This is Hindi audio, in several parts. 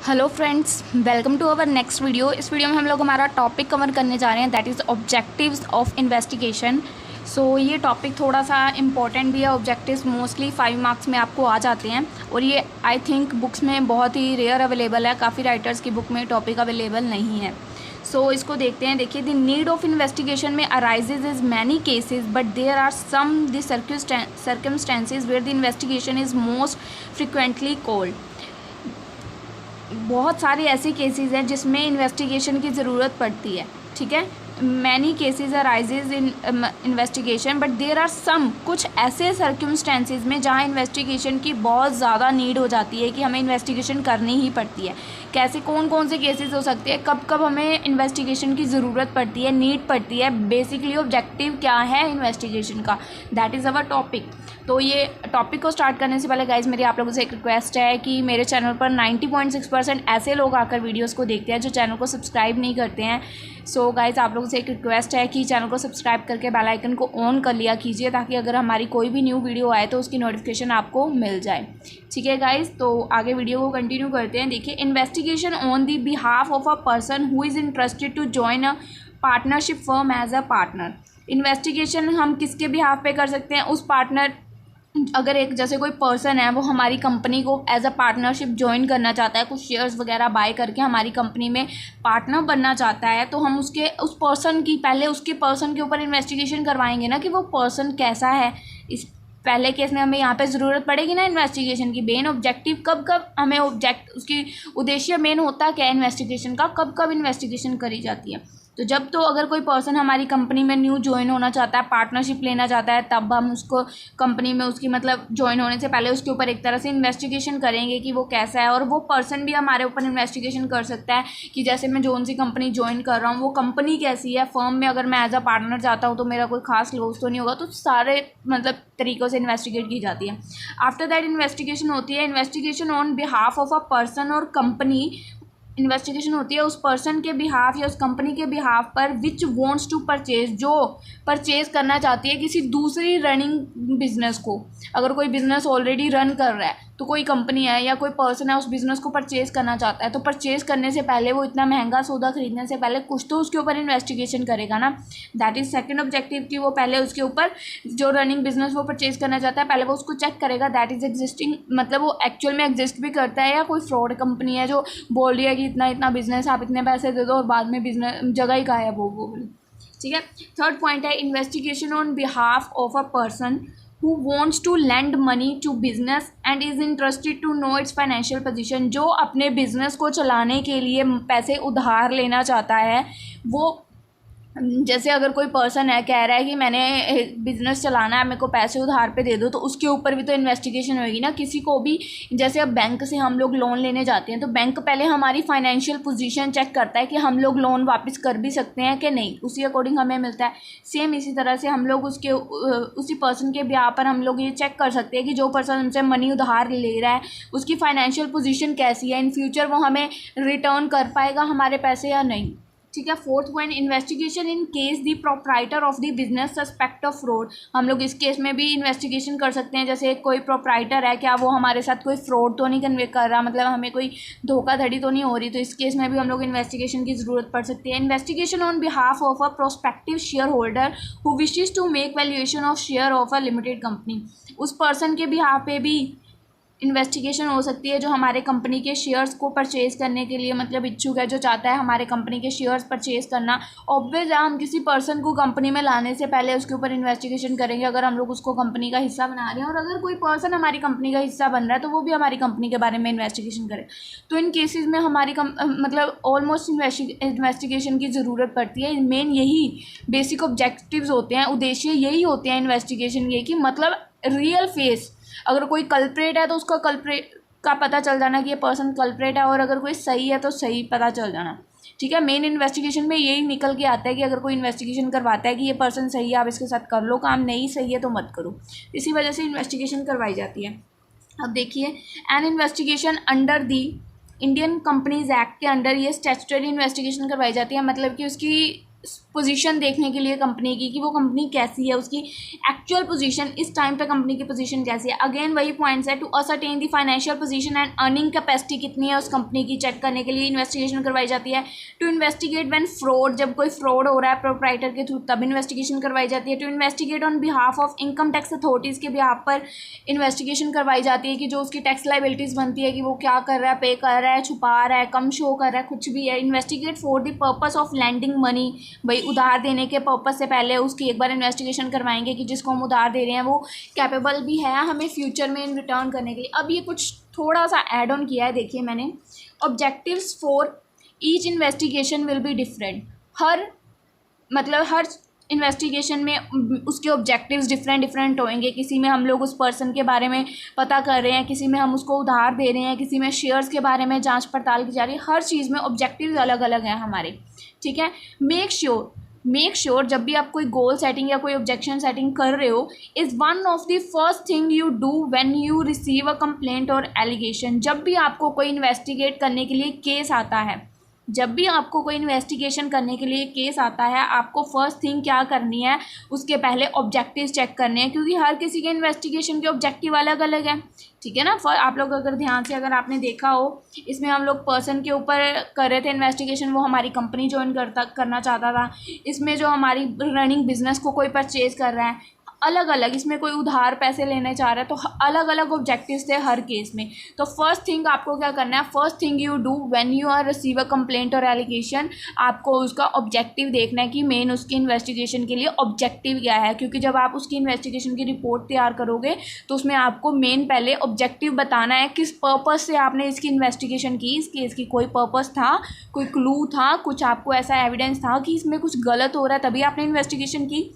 Hello friends, welcome to our next video. इस वीडियो में हम लोग हमारा टॉपिक कवर करने जा रहे हैं, that is objectives of investigation. So ये टॉपिक थोड़ा सा इम्पॉर्टेंट भी है। ऑब्जेक्टिव्स मोस्टली 5 मार्क्स में आपको आ जाते हैं और ये आई थिंक बुक्स में बहुत ही रेयर अवेलेबल है। काफ़ी राइटर्स की बुक में टॉपिक अवेलेबल नहीं है। सो इसको देखते हैं। देखिए, द नीड ऑफ इन्वेस्टिगेशन में arises is many cases but there are some the circumstances where the investigation is most frequently called. बहुत सारे ऐसे केसेस हैं जिसमें इन्वेस्टिगेशन की ज़रूरत पड़ती है, ठीक है। Many cases arises in investigation but there are some, कुछ ऐसे सर्कमस्टेंसेज में जहाँ इन्वेस्टिगेशन की बहुत ज़्यादा नीड हो जाती है कि हमें इन्वेस्टिगेशन करनी ही पड़ती है। कैसे, कौन कौन से केसेस हो सकते हैं, कब कब हमें इन्वेस्टिगेशन की ज़रूरत पड़ती है, नीड पड़ती है। बेसिकली ऑब्जेक्टिव क्या है इन्वेस्टिगेशन का, दैट इज़ अवर टॉपिक। तो ये टॉपिक को स्टार्ट करने से पहले गाइज मेरी आप लोगों से एक रिक्वेस्ट है कि मेरे चैनल पर 90.6% ऐसे लोग आकर वीडियोस को देखते हैं जो चैनल को सब्सक्राइब नहीं करते हैं। सो गाइज आप लोगों से एक रिक्वेस्ट है कि चैनल को सब्सक्राइब करके बेल आइकन को ऑन कर लिया कीजिए, ताकि अगर हमारी कोई भी न्यू वीडियो आए तो उसकी नोटिफिकेशन आपको मिल जाए। ठीक है गाइज, तो आगे वीडियो को कंटिन्यू करते हैं। देखिए, investigation on the behalf of a person who is interested to join a partnership firm as a partner. Investigation हम किसके बिहाफ पे कर सकते हैं? उस पार्टनर, अगर एक जैसे कोई पर्सन है वो हमारी कंपनी को एज अ पार्टनरशिप ज्वाइन करना चाहता है, कुछ शेयर्स वगैरह बाय करके हमारी कंपनी में पार्टनर बनना चाहता है, तो हम उस पर्सन की पहले उसके पर्सन के ऊपर इन्वेस्टिगेशन करवाएंगे ना कि वो पर्सन कैसा है। इस पहले केस में हमें यहाँ पे ज़रूरत पड़ेगी ना इन्वेस्टिगेशन की। मेन ऑब्जेक्टिव कब कब हमें उसकी उद्देश्य मेन होता क्या है इन्वेस्टिगेशन का, कब कब इन्वेस्टिगेशन करी जाती है। तो जब तो अगर कोई पर्सन हमारी कंपनी में न्यू ज्वाइन होना चाहता है, पार्टनरशिप लेना चाहता है, तब हम उसको कंपनी में उसकी मतलब ज्वाइन होने से पहले उसके ऊपर एक तरह से इन्वेस्टिगेशन करेंगे कि वो कैसा है। और वो पर्सन भी हमारे ऊपर इन्वेस्टिगेशन कर सकता है कि जैसे मैं जोन सी कंपनी ज्वाइन कर रहा हूँ वो कंपनी कैसी है, फर्म में अगर मैं एज अ पार्टनर जाता हूँ तो मेरा कोई खास लॉस तो नहीं होगा। तो सारे मतलब तरीक़ों से इन्वेस्टिगेट की जाती है। आफ्टर दैट इन्वेस्टिगेशन होती है investigation on behalf of a person और कंपनी। इन्वेस्टिगेशन होती है उस पर्सन के बिहाफ या उस कंपनी के बिहाफ पर विच वांट्स टू परचेज, जो परचेज करना चाहती है किसी दूसरी रनिंग बिजनेस को। अगर कोई बिजनेस ऑलरेडी रन कर रहा है तो कोई कंपनी है या कोई पर्सन है उस बिज़नेस को परचेज़ करना चाहता है, तो परचेज़ करने से पहले वो इतना महंगा सौदा खरीदने से पहले कुछ तो उसके ऊपर इन्वेस्टिगेशन करेगा ना। दैट इज़ सेकंड ऑब्जेक्टिव कि वो पहले उसके ऊपर जो रनिंग बिजनेस वो परचेज़ करना चाहता है पहले वो उसको चेक करेगा, दैट इज़ एग्जिस्टिंग, मतलब वो एक्चुअल में एग्जिस्ट भी करता है या कोई फ्रॉड कंपनी है जो बोल रही है कि इतना इतना बिजनेस आप इतने पैसे दे दो और बाद में बिजनेस जगह ही गायब हो। ठीक है। थर्ड पॉइंट है investigation on behalf of a person who wants to lend money to business and is interested to know its financial position। जो अपने बिजनेस को चलाने के लिए पैसे उधार लेना चाहता है, वो जैसे अगर कोई पर्सन है कह रहा है कि मैंने बिज़नेस चलाना है, मेरे को पैसे उधार पे दे दो, तो उसके ऊपर भी तो इन्वेस्टिगेशन होगी ना। किसी को भी, जैसे अब बैंक से हम लोग लोन लेने जाते हैं तो बैंक पहले हमारी फाइनेंशियल पोजीशन चेक करता है कि हम लोग लोन वापस कर भी सकते हैं कि नहीं, उसी अकॉर्डिंग हमें मिलता है। सेम इसी तरह से हम लोग उसी पर्सन के ब्याह पर हम लोग ये चेक कर सकते हैं कि जो पर्सन हमसे मनी उधार ले रहा है उसकी फाइनेंशियल पोजीशन कैसी है, इन फ्यूचर वो हमें रिटर्न कर पाएगा हमारे पैसे या नहीं। ठीक है। Fourth point investigation in case the proprietor of the business suspect of fraud. हम लोग इस केस में भी इन्वेस्टिगेशन कर सकते हैं, जैसे कोई प्रोप्राइटर है, क्या वो हमारे साथ कोई फ्रॉड तो नहीं कन्वे कर रहा, मतलब हमें कोई धोखाधड़ी तो नहीं हो रही, तो इस केस में भी हम लोग इन्वेस्टिगेशन की ज़रूरत पड़ सकती है। Investigation on behalf of a prospective share holder who wishes to make valuation of share of a limited company. उस पर्सन के बिहाफ पे भी इन्वेस्टिगेशन हो सकती है जो हमारे कंपनी के शेयर्स को परचेज़ करने के लिए मतलब इच्छुक है, जो चाहता है हमारे कंपनी के शेयर्स परचेज़ करना। ऑब्वियस है हम किसी पर्सन को कंपनी में लाने से पहले उसके ऊपर इन्वेस्टिगेशन करेंगे अगर हम लोग उसको कंपनी का हिस्सा बना रहे हैं, और अगर कोई पर्सन हमारी कंपनी का हिस्सा बन रहा है तो वो भी हमारी कंपनी के बारे में इन्वेस्टिगेशन करे। तो इन केसेस में हमारी मतलब ऑलमोस्ट इन्वेस्टिगेशन की ज़रूरत पड़ती है। मेन यही बेसिक ऑब्जेक्टिव्स होते हैं, उद्देश्य यही होते हैं इन्वेस्टिगेशन के, कि मतलब रियल फेस, अगर कोई कल्प्रेट है तो उसका कल्प्रेट का पता चल जाना कि ये पर्सन कल्प्रेट है, और अगर कोई सही है तो सही पता चल जाना। ठीक है। मेन इन्वेस्टिगेशन में यही निकल के आता है कि अगर कोई इन्वेस्टिगेशन करवाता है कि ये पर्सन सही है आप इसके साथ कर लो काम, नहीं सही है तो मत करो, इसी वजह से इन्वेस्टिगेशन करवाई जाती है। अब देखिए, N investigation under the Indian companies act के अंडर ये स्टैट्यूटरी इन्वेस्टिगेशन करवाई जाती है, मतलब कि उसकी पोजीशन देखने के लिए कंपनी की कि वो कंपनी कैसी है, उसकी एक्चुअल पोजीशन इस टाइम पे कंपनी की पोजीशन कैसी है। अगेन वही पॉइंट्स है, to ascertain the financial position and earning capacity कितनी है उस कंपनी की, चेक करने के लिए इन्वेस्टिगेशन करवाई जाती है। टू इन्वेस्टिगेट व्हेन फ्रॉड, जब कोई फ्रॉड हो रहा है प्रोप्राइटर के थ्रू तब इन्वेस्टिगेशन करवाई जाती है। To investigate on behalf of income tax authorities के बिहाफ पर इन्वेस्टिगेशन करवाई जाती है कि जो उसकी टैक्स लाइबिलिटीज़ बनती है कि वो क्या कर रहा है, पे कर रहा है, छुपा रहा है, कम शो कर रहा है, कुछ भी है। Investigate for the purpose of lending money, भाई उधार देने के पर्पस से पहले उसकी एक बार इन्वेस्टिगेशन करवाएंगे कि जिसको हम उधार दे रहे हैं वो कैपेबल भी है हमें फ्यूचर में इन रिटर्न करने के लिए। अब ये कुछ थोड़ा सा ऐड ऑन किया है, देखिए मैंने। Objectives for each investigation will be different. Her investigation में उसके ऑब्जेक्टिव्स डिफरेंट होंगे। किसी में हम लोग उस पर्सन के बारे में पता कर रहे हैं, किसी में हम उसको उधार दे रहे हैं, किसी में शेयर्स के बारे में जांच पड़ताल की जा रही है। हर चीज़ में ऑब्जेक्टिव्स अलग अलग हैं हमारे, ठीक है। मेक श्योर जब भी आप कोई गोल सेटिंग या कोई ऑब्जेक्शन सेटिंग कर रहे हो, is one of the first thing you do when you receive a complaint और एलिगेशन। जब भी आपको कोई इन्वेस्टिगेट करने के लिए केस आता है, जब भी आपको कोई इन्वेस्टिगेशन करने के लिए केस आता है, आपको फर्स्ट थिंग क्या करनी है, उसके पहले ऑब्जेक्टिव्स चेक करने हैं, क्योंकि हर किसी के इन्वेस्टिगेशन के ऑब्जेक्टिव अलग अलग हैं, ठीक है ना। आप लोग अगर ध्यान से अगर आपने देखा हो, इसमें हम लोग पर्सन के ऊपर कर रहे थे इन्वेस्टिगेशन, वो हमारी कंपनी ज्वाइन करना चाहता था। इसमें जो हमारी रनिंग बिजनेस को कोई परचेज कर रहा है, अलग अलग। इसमें कोई उधार पैसे लेने चाह रहा है, तो अलग अलग ऑब्जेक्टिव्स थे हर केस में। तो फर्स्ट थिंग आपको क्या करना है, first thing you do when you are receive a complaint और एलिगेशन, आपको उसका ऑब्जेक्टिव देखना है कि मेन उसकी इन्वेस्टिगेशन के लिए ऑब्जेक्टिव क्या है। क्योंकि जब आप उसकी इन्वेस्टिगेशन की रिपोर्ट तैयार करोगे तो उसमें आपको मेन पहले ऑब्जेक्टिव बताना है, किस पर्पज़ से आपने इसकी इन्वेस्टिगेशन की। इस केस की कोई पर्पज़ था, कोई क्लू था, कुछ आपको ऐसा एविडेंस था कि इसमें कुछ गलत हो रहा है, तभी आपने इन्वेस्टिगेशन की।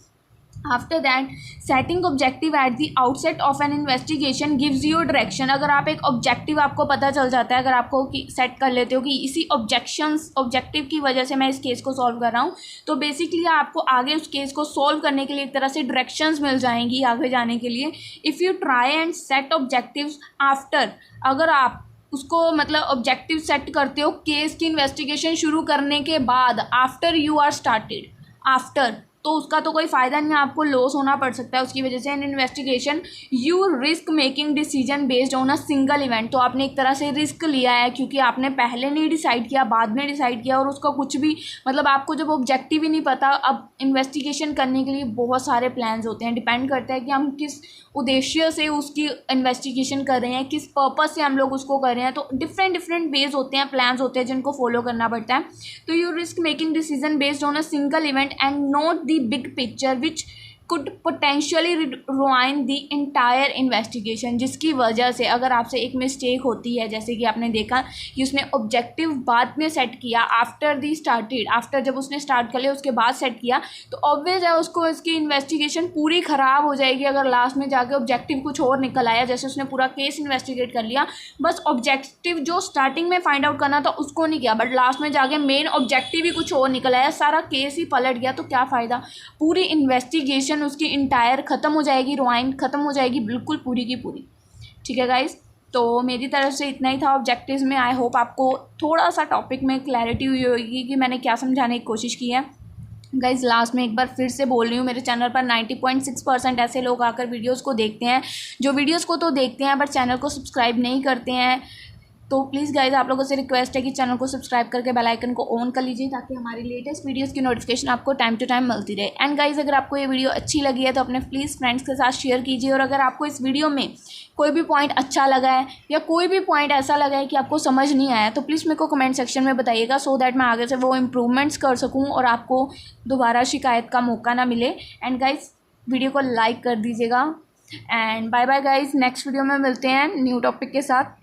After that setting objective at the outset of N investigation gives you direction. अगर आप एक ऑब्जेक्टिव आपको पता चल जाता है, अगर आपको सेट कर लेते हो कि इसी ऑब्जेक्टिव की वजह से मैं इस केस को सॉल्व कर रहा हूँ, तो बेसिकली आपको आगे उस केस को सॉल्व करने के लिए एक तरह से डायरेक्शंस मिल जाएंगी आगे जाने के लिए। If you try and set objectives after, अगर आप उसको ऑब्जेक्टिव सेट करते हो केस की इन्वेस्टिगेशन शुरू करने के बाद, after you are started, after, तो उसका तो कोई फ़ायदा नहीं है, आपको लॉस होना पड़ सकता है उसकी वजह से। N investigation you risk making decision based on a single event, तो आपने एक तरह से रिस्क लिया है क्योंकि आपने पहले नहीं डिसाइड किया, बाद में डिसाइड किया, और उसका कुछ भी आपको जब ऑब्जेक्टिव ही नहीं पता। अब इन्वेस्टिगेशन करने के लिए बहुत सारे प्लान्स होते हैं, डिपेंड करता है कि हम किस उद्देश्य से उसकी इन्वेस्टिगेशन कर रहे हैं, किस पर्पज़ से हम लोग उसको कर रहे हैं। तो डिफरेंट बेस होते हैं, प्लान्स होते हैं जिनको फॉलो करना पड़ता है। तो you risk making decision based on a single event and not the big picture which could potentially ruin the entire investigation, जिसकी वजह से अगर आपसे एक मिस्टेक होती है, जैसे कि आपने देखा कि उसने ऑब्जेक्टिव बाद में सेट किया, आफ्टर जब उसने स्टार्ट कर लिया उसके बाद सेट किया, तो ऑब्वियस है उसको इसकी इन्वेस्टिगेशन पूरी ख़राब हो जाएगी अगर लास्ट में जाके ऑब्जेक्टिव कुछ और निकल आया। जैसे उसने पूरा केस इन्वेस्टिगेट कर लिया, बस ऑब्जेक्टिव जो स्टार्टिंग में फाइंड आउट करना था उसको नहीं किया, बट लास्ट में जाके मेन ऑब्जेक्टिव ही कुछ और निकल आया, सारा केस ही पलट गया, तो क्या फ़ायदा। पूरी इन्वेस्टिगेशन उसकी इंटायर ख़त्म हो जाएगी, रुइन ख़त्म हो जाएगी बिल्कुल पूरी की पूरी, ठीक है गाइस। तो मेरी तरफ से इतना ही था ऑब्जेक्टिव्स में। आई होप आपको थोड़ा सा टॉपिक में क्लैरिटी हुई होगी कि मैंने क्या समझाने की कोशिश की है। गाइज़ लास्ट में एक बार फिर से बोल रही हूँ, मेरे चैनल पर 90.6% ऐसे लोग आकर वीडियोस को देखते हैं, जो वीडियोस को तो देखते हैं बट चैनल को सब्सक्राइब नहीं करते हैं। तो प्लीज़ गाइज़ आप लोगों से रिक्वेस्ट है कि चैनल को सब्सक्राइब करके बेल आइकन को ऑन कर लीजिए, ताकि हमारी लेटेस्ट वीडियोस की नोटिफिकेशन आपको टाइम टू टाइम मिलती रहे। एंड गाइज़ अगर आपको ये वीडियो अच्छी लगी है तो अपने प्लीज़ फ्रेंड्स के साथ शेयर कीजिए, और अगर आपको इस वीडियो में कोई भी पॉइंट अच्छा लगा है या कोई भी पॉइंट ऐसा लगा है कि आपको समझ नहीं आया, तो प्लीज़ मेरे को कमेंट सेक्शन में बताइएगा, सो दैट मैं आगे से वो इम्प्रूवमेंट्स कर सकूँ और आपको दोबारा शिकायत का मौका ना मिले। एंड गाइज़ वीडियो को लाइक कर दीजिएगा। And bye bye guys, next video में मिलते हैं न्यू टॉपिक के साथ।